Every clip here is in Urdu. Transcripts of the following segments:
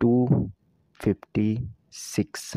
256।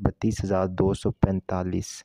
32,245।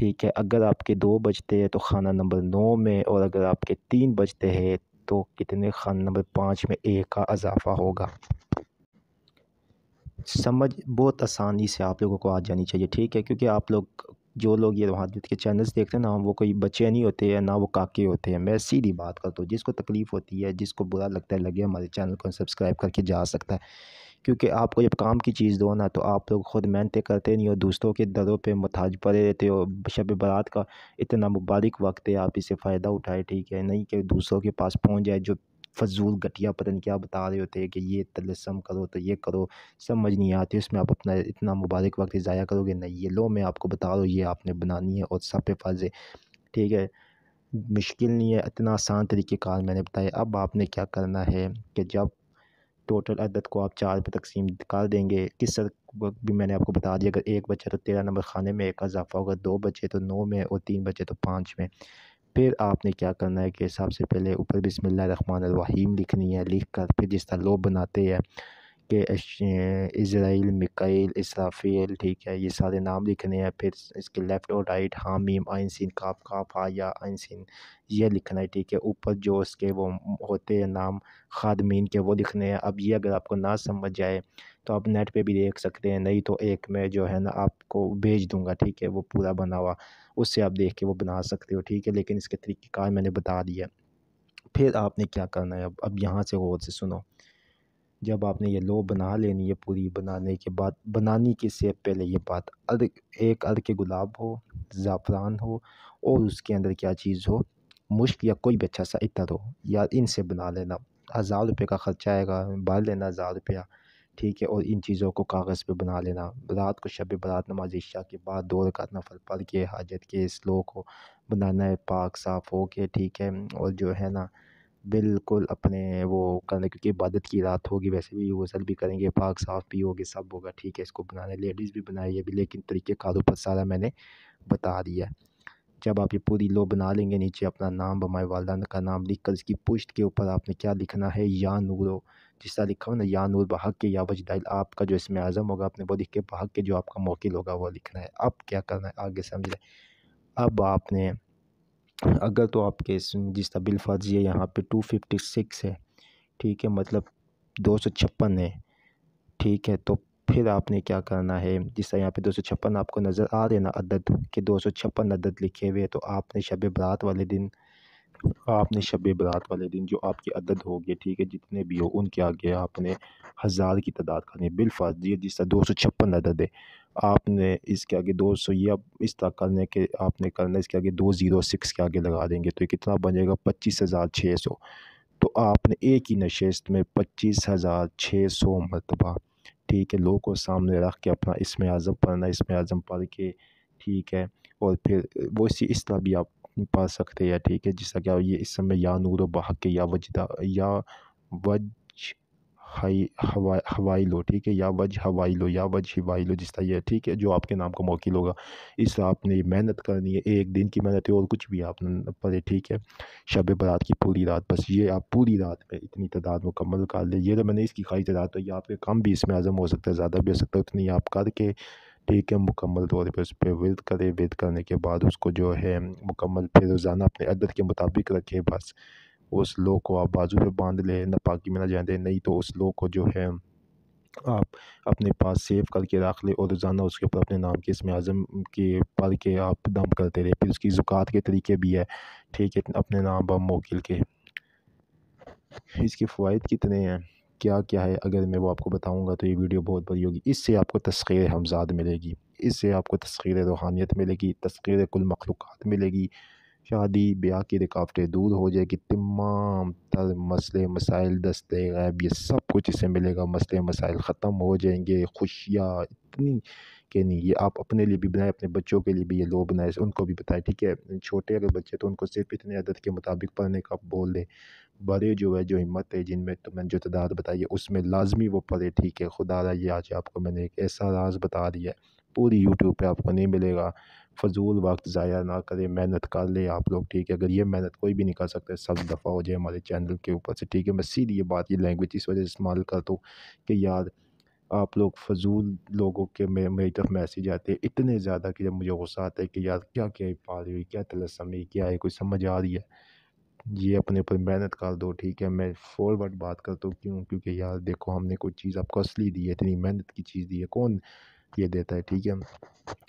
ٹھیک ہے، اگر آپ کے 2 بجتے ہیں تو خانہ نمبر 9 میں، اور اگر آپ کے 3 بجتے ہیں تو کتنے خانہ نمبر 5 میں 1 کا اضافہ ہوگا۔ سمجھ بہت آسانی سے آپ لوگوں کو آ جانی چاہیے، ٹھیک ہے، کیونکہ آپ لوگ جو لوگ یہ روحانیت کے چینلز دیکھتے ہیں نا، وہ کوئی بچے نہیں ہوتے ہیں، نہ وہ کاکے ہوتے ہیں۔ میں سیدھی بات کرتا ہوں، جس کو تکلیف ہوتی ہے، جس کو برا لگتا ہے، لگے ہمارے چینل کو سبسکرائب کر کے جا سکتا ہے، کیونکہ آپ کو جب کام کی چیز دو نا تو آپ لوگ خود محنتیں کرتے نہیں ہو، دوسروں کے دروں پہ محتاج پڑے رہتے ہو۔ شب برات کا اتنا مبارک وقت ہے، آپ اسے فائدہ اٹھائے، ٹھیک ہے، نہیں کہ دوسروں کے پاس پہنچ جائے جو فضول گھٹیا پتہ نہیں کیا بتا رہے ہوتے ہیں کہ یہ طلسم کرو تو یہ کرو، سمجھ نہیں آتی، اس میں آپ اپنا اتنا مبارک وقت ضائع کرو گے نہیں۔ یہ لو میں آپ کو بتا رہا ہوں، یہ آپ نے بنانی ہے اور سب پہ فرض ہے، ٹھیک ہے، مشکل نہیں ہے، اتنا آسان طریقہ کار میں نے بتایا۔ اب آپ نے کیا کرنا ہے کہ جب ٹوٹل عدد کو آپ 4 پہ تقسیم کر دیں گے، کس وقت بھی میں نے آپ کو بتا دیا، اگر 1 بچے تو 13 نمبر خانے میں 1 کا اضافہ ہوگا، 2 بچے تو 9 میں، اور 3 بچے تو 5 میں۔ پھر آپ نے کیا کرنا ہے کہ سب سے پہلے اوپر بسم اللہ الرحمن الرحیم لکھنی ہے، لکھ کر پھر جس طرح لوگ بناتے ہیں کہ اسرائیل، میکائیل، اسرافیل، ٹھیک ہے، یہ سارے نام لکھنے ہیں، پھر اس کے لیفٹ اور رائٹ حامیم، عین سین کاف، کاف ہا یا عین سین یہ لکھنا ہے، ٹھیک ہے، اوپر جو اس کے وہ ہوتے ہیں نام خادمین کے وہ لکھنے ہیں۔ اب یہ اگر آپ کو نہ سمجھ جائے تو آپ نیٹ پہ بھی دیکھ سکتے ہیں، نہیں تو ایک میں جو ہے نا آپ کو بھیج دوں گا، ٹھیک ہے، وہ پورا بنا ہوا، اس سے آپ دیکھ کے وہ بنا سکتے ہو، ٹھیک ہے، لیکن اس کے طریقہ کار میں نے بتا دیا۔ پھر آپ نے کیا کرنا ہے، اب یہاں سے غور سے سنو، جب آپ نے یہ لو بنا لینی ہے، پوری بنانے کے بعد، بنانی کی سے پہلے یہ بات، ایک کے گلاب ہو، زعفران ہو، اور اس کے اندر کیا چیز ہو، مشک یا کوئی بھی اچھا سا عطر ہو، یا ان سے بنا لینا۔ 1000 روپے کا خرچہ آئے گا، بھر لینا 1000 روپیہ، ٹھیک ہے، اور ان چیزوں کو کاغذ پہ بنا لینا۔ رات کو شب برات نماز عشاء کے بعد 2 رکعت نفل پڑھ کے حاجت کے اس لو کو بنانا ہے، پاک صاف ہو کے، ٹھیک ہے، اور جو ہے نا بالکل اپنے وہ کرنے، کیونکہ عبادت کی رات ہوگی، ویسے بھی غسل بھی کریں گے، پاک صاف بھی ہوگے، سب ہوگا، ٹھیک ہے، اس کو بنانا ہے، لیڈیز بھی بنائے یہ بھی، لیکن طریقے کاروں پر سارا میں نے بتا دیا ہے۔ جب آپ یہ پوری لو بنا لیں گے، نیچے اپنا نام بمائے والدہ کا نام لکھ کر اس کی پشت کے اوپر آپ نے کیا لکھنا ہے، یا نورو، جس طرح لکھا ہو نا، یا نور بحق کے یا وجدائل، آپ کا جو اسم اعظم ہوگا آپ نے وہ لکھ کے، بحق کے جو آپ کا موکل ہوگا وہ لکھنا ہے۔ اب کیا کرنا ہے آگے سمجھ لیں۔ اب آپ نے اگر تو آپ کے جس طرح بالفرض یہ یہاں پہ 256 ہے، ٹھیک ہے، مطلب 256 ہے، ٹھیک ہے، تو پھر آپ نے کیا کرنا ہے، جس طرح یہاں پہ 256 آپ کو نظر آ رہے نا عدد کہ 256 عدد لکھے ہوئے، تو آپ نے شب برات والے دن، جو آپ کے عدد ہوگے، ٹھیک ہے، جتنے بھی ہو ان کے آگے آپ نے 1000 کی تعداد کرنی ہے بالفرض، یہ جس طرح 256 عدد ہے، آپ نے اس کے آگے 200، یہ اب اس طرح کرنے کے آپ نے کرنا ہے، اس کے آگے 206 کے آگے لگا دیں گے تو یہ کتنا بنے گا، 25600۔ تو آپ نے ایک ہی نشست میں 25600 مرتبہ، ٹھیک ہے، لوگوں کو سامنے رکھ کے اپنا اسم اعظم پڑھنا، اسم اعظم پڑھ کے، ٹھیک ہے، اور پھر وہ اس طرح بھی آپ پڑھ سکتے ہیں، ٹھیک ہے، جس طرح کہ یہ اس میں یا نور و بحق یا وجدہ یا وج ہوائی لو، ٹھیک ہے، یا وج ہوائی لو یا وج ہوائی لو، جس طرح یہ، ٹھیک ہے، جو آپ کے نام کا موکل ہوگا، اس طرح آپ نے محنت کرنی ہے، ایک دن کی محنت ہے اور کچھ بھی آپ نے پڑھے، ٹھیک ہے، شب برات کی پوری رات، بس یہ آپ پوری رات میں اتنی تعداد مکمل کر لیں۔ یہ تو میں نے اس کی خواہش تعداد تو یہ آپ کے کم بھی اس میں اعظم ہو سکتا ہے، زیادہ بھی ہو سکتا ہے، اتنی آپ کر کے، ٹھیک ہے، مکمل طور پہ اس پہ ورد کرے، ورد کرنے کے بعد اس کو جو ہے مکمل پھر روزانہ اپنے عدد کے مطابق رکھے، بس اس لو کو آپ بازو پہ باندھ لے، ناپاکی میں نہ جانے دیں، نہیں تو اس لو کو جو ہے آپ اپنے پاس سیو کر کے رکھ لے، اور روزانہ اس کے اوپر اپنے نام کے اسم اعظم کے پڑھ کے آپ دم کرتے رہے۔ پھر اس کی زکوٰۃ کے طریقے بھی ہے، ٹھیک ہے، اپنے نام بم موکل کے۔ اس کے فوائد کتنے ہیں، کیا کیا ہے، اگر میں وہ آپ کو بتاؤں گا تو یہ ویڈیو بہت بڑی ہوگی۔ اس سے آپ کو تسخیر حمزات ملے گی، اس سے آپ کو تسخیر روحانیت ملے گی، تسخیر کل مخلوقات ملے گی، شادی بیاہ کی رکاوٹیں دور ہو جائے گی، تمام تر مسئلے مسائل دستے غیب یہ سب کچھ اسے ملے گا، مسئلے مسائل ختم ہو جائیں گے، خوشیاں اتنی کہ نہیں۔ یہ آپ اپنے لیے بھی بنائیں، اپنے بچوں کے لیے بھی یہ لو بنائیں، ان کو بھی بتائیں، ٹھیک ہے، چھوٹے اگر بچے تو ان کو صرف اتنے عدد کے مطابق پڑھنے کا بول دیں، بڑے جو ہے جو ہمت ہے جن میں تو میں نے جو تعداد بتائی ہے اس میں لازمی وہ پڑھے، ٹھیک ہے۔ خدا را یہ آج آپ کو میں نے ایک ایسا راز بتا دیا ہے، پوری یوٹیوب پہ آپ کو نہیں ملے گا، فضول وقت ضائع نہ کرے، محنت کر لے آپ لوگ، ٹھیک ہے، اگر یہ محنت کوئی بھی نہیں کر سکتا سب دفعہ ہو جائے ہمارے چینل کے اوپر سے، ٹھیک ہے۔ میں سیدھی یہ بات، یہ لینگویج اس وجہ سے استعمال کرتا ہوں کہ یار آپ لوگ فضول لوگوں کے میری طرف میسیج آتے ہیں اتنے زیادہ کہ جب مجھے غصہ آتا ہے کہ یار کیا کیا پا رہی ہوئی، کیا طلسم ہے، کیا ہے، کوئی سمجھ آ رہی ہے؟ یہ اپنے اوپر محنت کر دو، ٹھیک ہے؟ میں فارورڈ بات کرتا ہوں، کیوں؟ کیونکہ یار دیکھو ہم نے کوئی چیز آپ کو اصلی دی ہے، اتنی محنت کی چیز دی ہے، کون یہ دیتا ہے؟ ٹھیک ہے،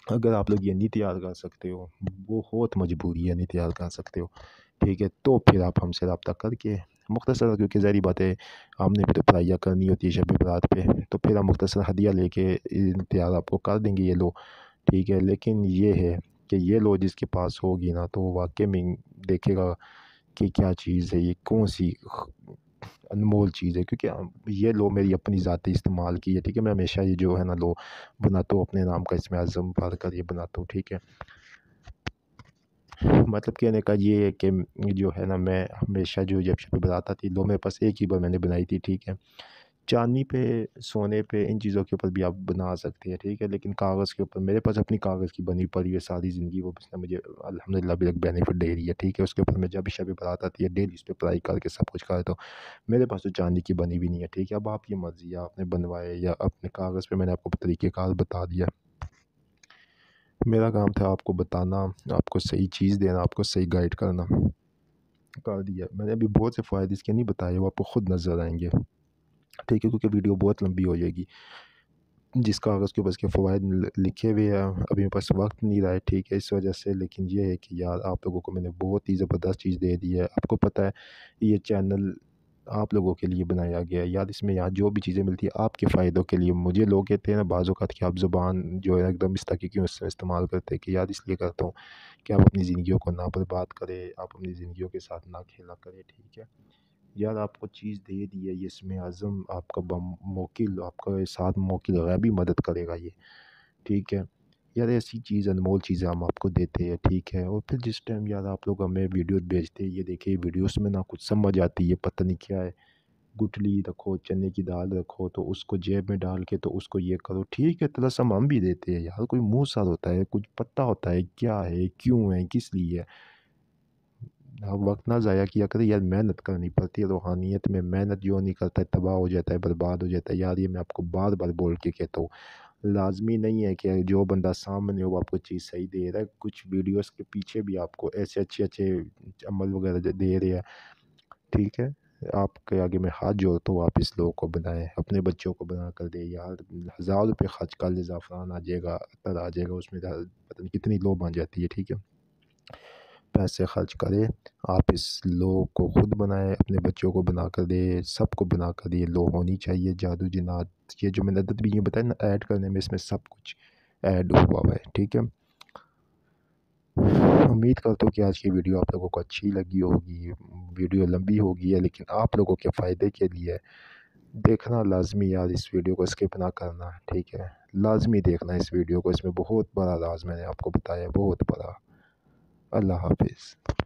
اگر آپ لوگ یہ نہیں تیار کر سکتے ہو، بہت مجبوری ہے نہیں تیار کر سکتے ہو، ٹھیک ہے، تو پھر آپ ہم سے رابطہ کر کے مختصر، کیونکہ ظاہری بات ہے ہم نے بھی تو پڑھائیاں کرنی ہوتی ہے شب برات پہ، تو پھر ہم مختصر ہدیہ لے کے تیار آپ کو کر دیں گے، یہ لو، ٹھیک ہے؟ لیکن یہ ہے کہ یہ لو جس کے پاس ہوگی نا تو وہ واقعی میں دیکھے گا کہ کیا چیز ہے، یہ کون سی انمول چیز ہے، کیونکہ یہ لو میری اپنی ذاتی استعمال کی ہے، ٹھیک ہے؟ میں ہمیشہ یہ جو ہے نا لو بناتا ہوں اپنے نام کا اسم اعظم پڑھ کر یہ بناتا ہوں، ٹھیک ہے؟ مطلب کہنے کا یہ ہے کہ جو ہے نا میں ہمیشہ جو جب شب برات آتی لو میرے پاس ایک ہی بار میں نے بنائی تھی، ٹھیک ہے؟ چاندنی پہ، سونے پہ، ان چیزوں کے اوپر بھی آپ بنا سکتے ہیں، ٹھیک ہے؟ لیکن کاغذ کے اوپر میرے پاس اپنی کاغذ کی بنی پڑی ہے ساری زندگی، وہ اس نے مجھے الحمدللہ ابھی تک بینیفٹ دے رہی ہے، ٹھیک ہے؟ اس کے اوپر میں جب شب برات آتی ہے ڈیلی اس پہ اپلائی کر کے سب کچھ کرتا ہوں، میرے پاس تو چاندی کی بنی بھی نہیں ہے، ٹھیک ہے؟ اب آپ کی مرضی ہے، آپ نے بنوائے یا اپنے کاغذ پہ، میں نے آپ کو طریقہ کار بتا دیا، میرا کام تھا آپ کو بتانا، آپ کو صحیح چیز دینا، آپ کو صحیح گائیڈ کرنا، کر دیا میں نے۔ ابھی بہت سے فوائد اس کے نہیں بتائے، وہ آپ کو خود نظر آئیں گے، ٹھیک ہے؟ کیونکہ ویڈیو بہت لمبی ہو جائے گی، جس کاغذ کے اوپر اس کے فوائد لکھے ہوئے ہیں، ابھی میرے پاس وقت نہیں رہا ہے، ٹھیک ہے؟ اس وجہ سے، لیکن یہ ہے کہ یار آپ لوگوں کو میں نے بہت ہی زبردست چیز دے دی ہے، آپ کو پتہ ہے یہ چینل آپ لوگوں کے لیے بنایا گیا ہے، یار اس میں یہاں جو بھی چیزیں ملتی ہیں آپ کے فائدوں کے لیے، مجھے لوگ کہتے ہیں نا بعض اوقات کہ آپ زبان جو ہے ایک دم اس طریقے کیوں استعمال کرتے ہیں، کہ یار اس لیے کرتا ہوں کہ آپ اپنی زندگیوں کو نہ برباد کرے، آپ اپنی زندگیوں کے ساتھ نہ کھیلا کرے، ٹھیک ہے؟ یار آپ کو چیز دے دی ہے، یہ اسم اعظم آپ کا موکل، آپ کا ساتھ موکل غیبی مدد کرے گا یہ، ٹھیک ہے؟ یار ایسی چیز انمول چیزیں ہم آپ کو دیتے ہیں، ٹھیک ہے؟ اور پھر جس ٹائم یار آپ لوگ ہمیں ویڈیوز بھیجتے ہیں، یہ دیکھیں ویڈیوز میں نہ کچھ سمجھ آتی ہے، پتہ نہیں کیا ہے، گٹلی رکھو، چنے کی دال رکھو تو اس کو جیب میں ڈال کے تو اس کو یہ کرو، ٹھیک ہے؟ طلسم ہم بھی دیتے ہیں یار، کوئی منہ سر ہوتا ہے، کچھ پتہ ہوتا ہے کیا ہے، کیوں ہے، کس لیے ہے، آپ وقت نہ ضائع کیا کرے یار، محنت کرنی پڑتی ہے، روحانیت میں محنت جو نہیں کرتا ہے تباہ ہو جاتا ہے، برباد ہو جاتا ہے، یار یہ میں آپ کو بار بار بول کے کہتا ہوں، لازمی نہیں ہے کہ جو بندہ سامنے ہو وہ آپ کو چیز صحیح دے رہا ہے، کچھ ویڈیوز کے پیچھے بھی آپ کو ایسے اچھے اچھے عمل وغیرہ دے رہے ہیں، ٹھیک ہے؟ آپ کے آگے میں ہاتھ جوڑتا ہوں، آپ اس لوگوں کو بنائیں، اپنے بچوں کو بنا کر دے یار، 1000 روپے خرچ کر لے، زعفران آ جائے گا، عطر آ جائے گا، اس میں پتہ نہیں کتنی لو بن جاتی ہے، ٹھیک ہے؟ پیسے خرچ کرے، آپ اس لو کو خود بنائیں، اپنے بچوں کو بنا کر دے، سب کو بنا کر دے، یہ لو ہونی چاہیے، جادو جنات، یہ جو میں نے عدد بھی یہ بتایا نا ایڈ کرنے میں، اس میں سب کچھ ایڈ ہوا ہوا ہے، ٹھیک ہے؟ امید کرتا ہوں کہ آج کی ویڈیو آپ لوگوں کو اچھی لگی ہوگی، ویڈیو لمبی ہوگی ہے لیکن آپ لوگوں کے فائدے کے لیے دیکھنا لازمی، یار اس ویڈیو کو اسکپ نہ کرنا، ٹھیک ہے؟ لازمی دیکھنا اس ویڈیو کو، اس میں بہت بڑا راز میں نے آپ کو بتایا ہے، بہت بڑا۔ اللہ حافظ۔